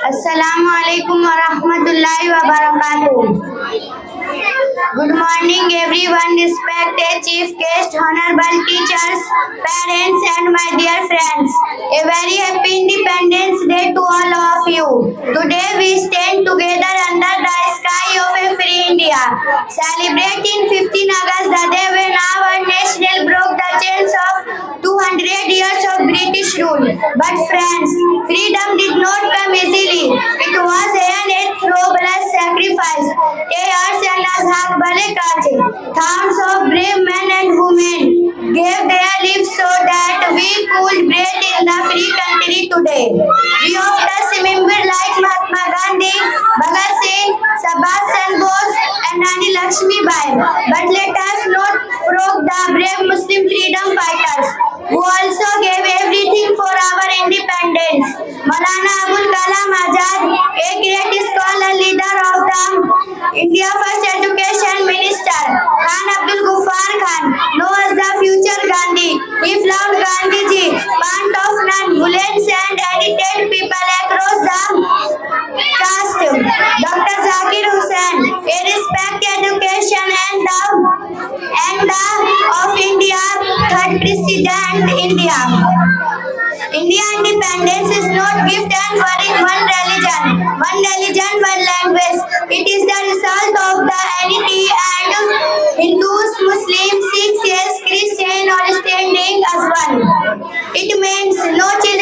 Assalamualaikum warahmatullahi wabarakatuh. Good morning, everyone. Respected chief guest, honorable teachers, parents, and my dear friends. A very happy Independence Day to all of you. Today we stand together under the sky of a free India, celebrating 15 August, the day when our nation broke the chains of 200 years of British rule. But friends, freedom did not come easily. It was earned through blood sacrifice, tears and azhar bale kache. Thousands of brave men and women gave their lives so that we could breathe in the free country today. We often remember like Mahatma Gandhi, Bhagat Singh, Subhash Chandra Bose, and Rani Lakshmi Bai. But let us not forget the brave Muslim freedom fighters who also gave everything for our independence. Maulana Abul Kalam Azad, a great scholar, leader of the India First Education Minister, Khan Abdul Ghaffar Khan, known as the future Gandhi. He found Gandhiji, part of non-violence and educated people across the caste. Dr. Zakir Hussain, a respected education and of India, third president India. India independence is not gift and one religion, one language. It is the result of the unity and Hindus, Muslims, Sikhs, Christians all standing as one. It means no children